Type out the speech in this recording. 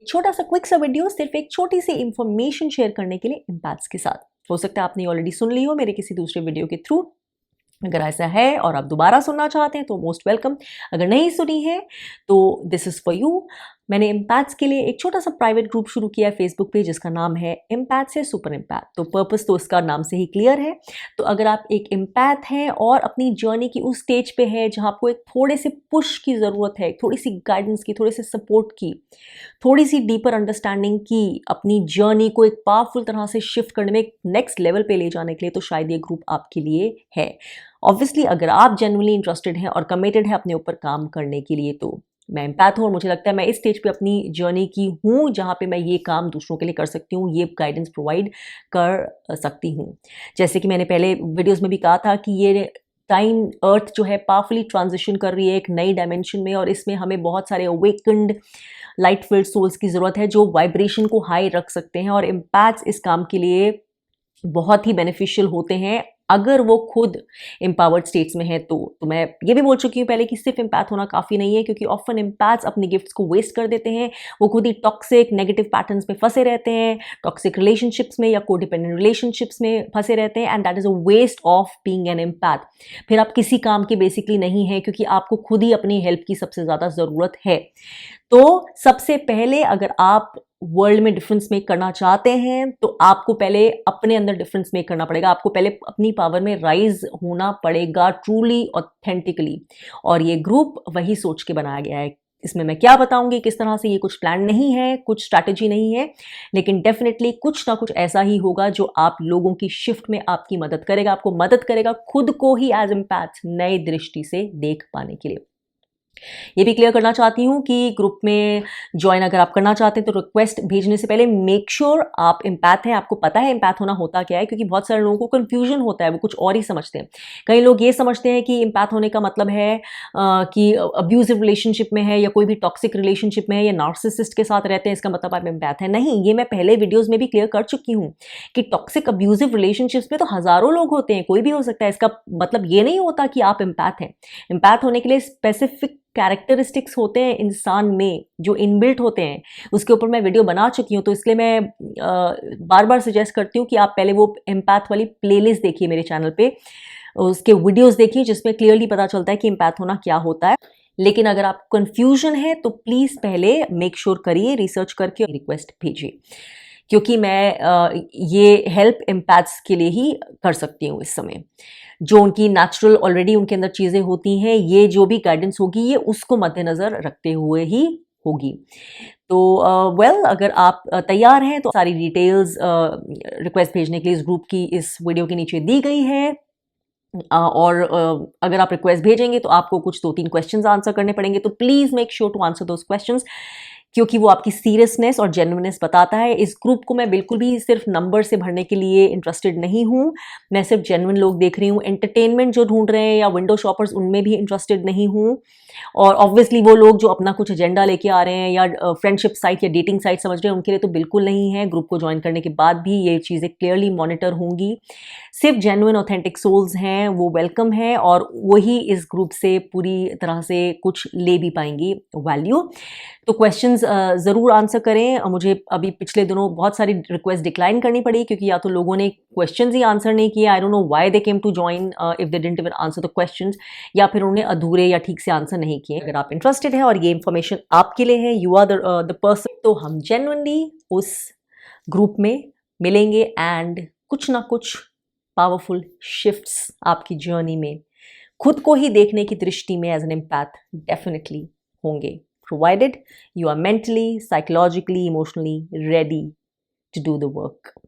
छोटा सा क्विक सा वीडियो सिर्फ एक छोटी सी इंफॉर्मेशन शेयर करने के लिए इम्पैक्ट्स के साथ। हो सकता है आपने ऑलरेडी सुन ली हो मेरे किसी दूसरे वीडियो के थ्रू। अगर ऐसा है और आप दोबारा सुनना चाहते हैं तो मोस्ट वेलकम। अगर नहीं सुनी है तो दिस इज़ फॉर यू। मैंने इम्पैथ्स के लिए एक छोटा सा प्राइवेट ग्रुप शुरू किया है फेसबुक पे, जिसका नाम है इम्पैथ से सुपर इम्पैथ। तो पर्पस तो इसका नाम से ही क्लियर है। तो अगर आप एक इम्पैथ हैं और अपनी जर्नी की उस स्टेज पे है जहाँ आपको एक थोड़े से पुश की ज़रूरत है, थोड़ी सी गाइडेंस की, थोड़ी सी सपोर्ट की, थोड़ी सी डीपर अंडरस्टैंडिंग की, अपनी जर्नी को एक पावरफुल तरह से शिफ्ट करने में, एक नेक्स्ट लेवल पे ले जाने के लिए, तो शायद ये ग्रुप आपके लिए है। ऑब्वियसली अगर आप जेन्युइनली इंटरेस्टेड हैं और कमिटेड हैं अपने ऊपर काम करने के लिए, तो मैं एम्पैथ हूँ और मुझे लगता है मैं इस स्टेज पे अपनी जर्नी की हूँ जहाँ पे मैं ये काम दूसरों के लिए कर सकती हूँ, ये गाइडेंस प्रोवाइड कर सकती हूँ। जैसे कि मैंने पहले वीडियोज़ में भी कहा था कि ये टाइम अर्थ जो है पावरफुली ट्रांजिशन कर रही है एक नई डायमेंशन में, और इसमें हमें बहुत सारे अवेकन्ड लाइट फील्ड सोल्स की ज़रूरत है जो वाइब्रेशन को हाई रख सकते हैं, और इम्पैक्ट्स इस काम के लिए बहुत ही बेनिफिशियल होते हैं अगर वो खुद एम्पावर्ड स्टेट्स में है। तो मैं ये भी बोल चुकी हूँ पहले कि सिर्फ एम्पैथ होना काफ़ी नहीं है, क्योंकि ऑफन एम्पैथ्स अपने गिफ्ट्स को वेस्ट कर देते हैं। वो खुद ही टॉक्सिक नेगेटिव पैटर्न्स में फंसे रहते हैं, टॉक्सिक रिलेशनशिप्स में या कोडिपेंडेंट रिलेशनशिप्स में फंसे रहते हैं, and that is a waste of being an empath. फिर आप किसी काम के बेसिकली नहीं है, क्योंकि आपको खुद ही अपनी हेल्प की सबसे ज़्यादा ज़रूरत है। तो सबसे पहले अगर आप वर्ल्ड में डिफरेंस मेक करना चाहते हैं तो आपको पहले अपने अंदर डिफरेंस मेक करना पड़ेगा। आपको पहले अपनी पावर में राइज होना पड़ेगा ट्रूली ऑथेंटिकली, और ये ग्रुप वही सोच के बनाया गया है। इसमें मैं क्या बताऊंगी किस तरह से, ये कुछ प्लान नहीं है, कुछ स्ट्रैटेजी नहीं है, लेकिन डेफिनेटली कुछ ना कुछ ऐसा ही होगा जो आप लोगों की शिफ्ट में आपकी मदद करेगा, आपको मदद करेगा खुद को ही एज इम्पैक्ट नई दृष्टि से देख पाने के लिए। ये भी क्लियर करना चाहती हूँ कि ग्रुप में ज्वाइन अगर आप करना चाहते हैं तो रिक्वेस्ट भेजने से पहले मेक श्योर आप एम्पैथ हैं, आपको पता है एम्पैथ होना होता क्या है, क्योंकि बहुत सारे लोगों को कंफ्यूजन होता है, वो कुछ और ही समझते हैं। कई लोग ये समझते हैं कि एम्पैथ होने का मतलब है कि अब्यूजिव रिलेशनशिप में है या कोई भी टॉक्सिक रिलेशनशिप में है या नार्सिसिस्ट के साथ रहते हैं, इसका मतलब आप एम्पैथ है। नहीं, ये मैं पहले वीडियोज में भी क्लियर कर चुकी हूँ कि टॉक्सिक अब्यूजिव रिलेशनशिप्स में तो हजारों लोग होते हैं, कोई भी हो सकता है। इसका मतलब ये नहीं होता कि आप एम्पैथ हैं। एम्पैथ होने के लिए स्पेसिफिक कैरेक्टरिस्टिक्स होते हैं इंसान में जो इनबिल्ट होते हैं, उसके ऊपर मैं वीडियो बना चुकी हूँ। तो इसलिए मैं बार बार सजेस्ट करती हूँ कि आप पहले वो एम्पैथ वाली प्लेलिस्ट देखिए मेरे चैनल पे, उसके वीडियोस देखिए जिसमें क्लियरली पता चलता है कि एम्पैथ होना क्या होता है। लेकिन अगर आप कंफ्यूजन है तो प्लीज़ पहले मेक श्योर करिए, रिसर्च करके रिक्वेस्ट भेजिए, क्योंकि मैं ये हेल्प एम्पैथ्स के लिए ही कर सकती हूँ इस समय। जो उनकी नेचुरल ऑलरेडी उनके अंदर चीज़ें होती हैं, ये जो भी गाइडेंस होगी ये उसको मद्देनज़र रखते हुए ही होगी। तो अगर आप तैयार हैं तो सारी डिटेल्स रिक्वेस्ट भेजने के लिए इस ग्रुप की इस वीडियो के नीचे दी गई है। और अगर आप रिक्वेस्ट भेजेंगे तो आपको कुछ 2-3 क्वेश्चंस आंसर करने पड़ेंगे, तो please make sure to answer those questions, क्योंकि वो आपकी सीरियसनेस और जेन्युइननेस बताता है। इस ग्रुप को मैं बिल्कुल भी सिर्फ नंबर से भरने के लिए इंटरेस्टेड नहीं हूँ। मैं सिर्फ जेन्युइन लोग देख रही हूँ। एंटरटेनमेंट जो ढूंढ रहे हैं या विंडो शॉपर्स, उनमें भी इंटरेस्टेड नहीं हूँ। और ऑब्वियसली वो लोग जो अपना कुछ एजेंडा लेके आ रहे हैं या फ्रेंडशिप साइट या डेटिंग साइट समझ रहे हैं, उनके लिए तो बिल्कुल नहीं है। ग्रुप को ज्वाइन करने के बाद भी ये चीज़ें क्लियरली मॉनिटर होंगी। सिर्फ जेन्युइन ऑथेंटिक सोल्स हैं, वो वेलकम है, और वही इस ग्रुप से पूरी तरह से कुछ ले भी पाएंगी वैल्यू। तो क्वेश्चंस ज़रूर आंसर करें। मुझे अभी पिछले दिनों बहुत सारी रिक्वेस्ट डिक्लाइन करनी पड़ी, क्योंकि या तो लोगों ने क्वेश्चंस ही आंसर नहीं किए, I don't know why they came to join if they didn't even answer the questions, या फिर उन्होंने अधूरे या ठीक से आंसर नहीं किए। अगर आप इंटरेस्टेड हैं और ये इन्फॉर्मेशन आपके लिए है, यू आर द पर्सन, तो हम जेन्युइनली उस ग्रुप में मिलेंगे एंड कुछ ना कुछ पावरफुल शिफ्ट्स आपकी जर्नी में खुद को ही देखने की दृष्टि में एज एन एम्पैथ डेफिनेटली होंगे, provided you are mentally, psychologically, emotionally ready to do the work.